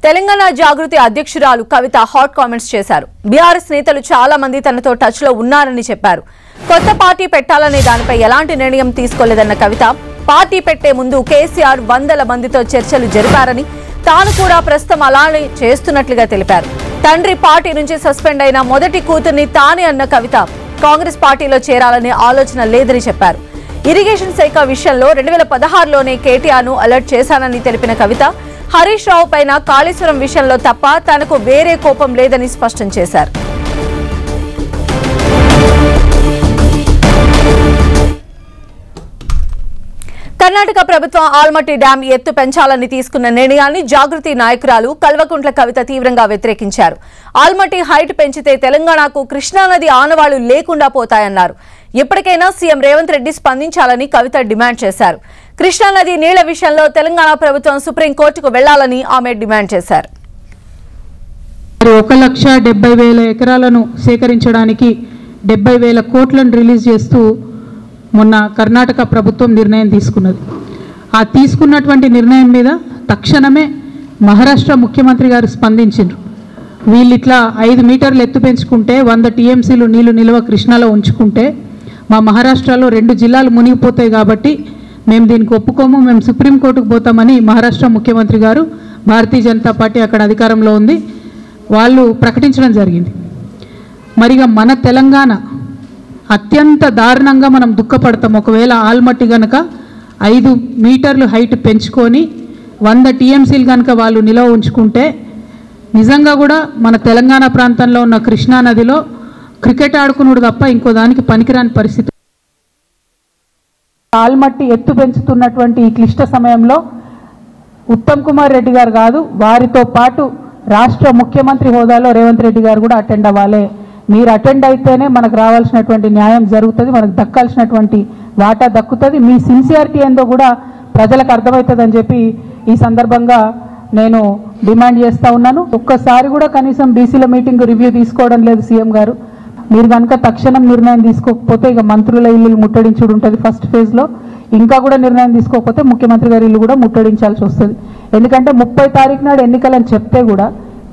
తెలంగాణ జాగృతి అధ్యక్షురాలు కవిత hot comments చేశారు. BRS నేతలు చాలా మంది తనతో టచ్ లో ఉన్నారని చెప్పారు. కొత్త పార్టీ పెట్టాలనే దానిపై ఎలాంటి నిర్ణయం తీసుకోలేదన్న కవిత, పార్టీ పెట్టే ముందు కేసీఆర్ వందల మందితో చర్చలు జరిపారని, తాను కూడా ప్రస్తుతం అలానే చేస్తున్నట్లుగా తెలిపారు. తండ్రి పార్టీ నుంచి సస్పెండ్ అయిన మొదటి కూతుర్ని తానే అన్న కవిత, కాంగ్రెస్ పార్టీలో చేరాలనే ఆలోచన లేదని చెప్పారు. ఇరిగేషన్ శాఖ విషయంలో 2016లోనే కేటీఆర్ను అలర్ట్ చేశానని తెలిపిన కవిత, హరీష్ రావు పైన కాళేశ్వరం విషయంలో తప్ప తనకు వేరే కోపం లేదని స్పష్టం చేశారు. కర్ణాటక ప్రభుత్వం ఆల్మట్టి డ్యాం ఎత్తు పెంచాలని తీసుకున్న నిర్ణయాన్ని జాగృతి నాయకురాలు కల్వకుంట్ల కవిత తీవ్రంగా వ్యతిరేకించారు. ఆల్మట్టి హైట్ పెంచితే తెలంగాణకు కృష్ణానది ఆనవాళ్లు లేకుండా పోతాయన్నారు. ఇప్పటికైనా సీఎం రేవంత్ రెడ్డి స్పందించాలని కవిత డిమాండ్ చేశారు. కృష్ణానది నీళ్ల విషయంలో తెలంగాణ ప్రభుత్వం సుప్రీంకోర్టుకు వెళ్లాలని ఆమె డిమాండ్ చేశారు. 1,70,000 ఎకరాలను సేకరించడానికి 70,000 కోట్లను రిలీజ్ చేస్తూ మొన్న కర్ణాటక ప్రభుత్వం నిర్ణయం తీసుకున్నది. ఆ తీసుకున్నటువంటి నిర్ణయం మీద తక్షణమే మహారాష్ట్ర ముఖ్యమంత్రి గారు స్పందించారు. వీళ్ళు ఇట్లా 5 మీటర్లు ఎత్తు పెంచుకుంటే 100 టీఎంసీలు నీళ్లు నిల్వ కృష్ణాలో ఉంచుకుంటే మా మహారాష్ట్రలో 2 జిల్లాలు మునిగిపోతాయి కాబట్టి మేము దీనికి ఒప్పుకోము, మేము సుప్రీంకోర్టుకు పోతామని మహారాష్ట్ర ముఖ్యమంత్రి గారు, భారతీయ జనతా పార్టీ అక్కడ అధికారంలో ఉంది, వాళ్ళు ప్రకటించడం జరిగింది. మరిగా మన తెలంగాణ అత్యంత దారుణంగా మనం దుఃఖపడతాం. ఒకవేళ ఆల్మట్టి కనుక 5 మీటర్లు హైట్ పెంచుకొని 100 టీఎంసీలు కనుక వాళ్ళు నిల్వ ఉంచుకుంటే నిజంగా కూడా మన తెలంగాణ ప్రాంతంలో ఉన్న కృష్ణానదిలో క్రికెట్ ఆడుకున్నాడు తప్ప ఇంకో దానికి పనికిరాని పరిస్థితి. ఆల్మట్టి ఎత్తు పెంచుతున్నటువంటి ఈ క్లిష్ట సమయంలో ఉత్తమ్ కుమార్ రెడ్డి గారు కాదు, వారితో పాటు రాష్ట్ర ముఖ్యమంత్రి హోదాలో రేవంత్ రెడ్డి గారు కూడా అటెండ్ అవ్వాలి. మీరు అటెండ్ అయితేనే మనకు రావాల్సినటువంటి న్యాయం జరుగుతుంది, మనకు దక్కాల్సినటువంటి వాటా దక్కుతుంది, మీ సిన్సియారిటీ ఏందో కూడా ప్రజలకు అర్థమవుతుందని చెప్పి ఈ సందర్భంగా నేను డిమాండ్ చేస్తూ ఉన్నాను. ఒక్కసారి కూడా కనీసం బీసీల మీటింగ్ రివ్యూ తీసుకోవడం లేదు సీఎం గారు. మీరు కనుక తక్షణం నిర్ణయం తీసుకోకపోతే ఇక మంత్రుల ఇల్లు ముట్టడించుడు ఉంటుంది ఫస్ట్ ఫేజ్లో. ఇంకా కూడా నిర్ణయం తీసుకోకపోతే ముఖ్యమంత్రి గారి ఇల్లు కూడా ముట్టడించాల్సి వస్తుంది. ఎందుకంటే 30 తారీఖు నాడు ఎన్నికలని చెప్తే కూడా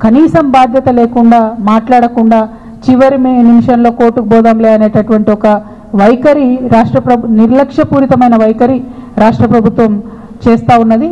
కనీసం బాధ్యత లేకుండా, మాట్లాడకుండా చివరి నిమిషంలో కోర్టుకు పోదాంలే అనేటటువంటి ఒక వైఖరి నిర్లక్ష్యపూరితమైన వైఖరి రాష్ట్ర ప్రభుత్వం చేస్తూ ఉన్నది.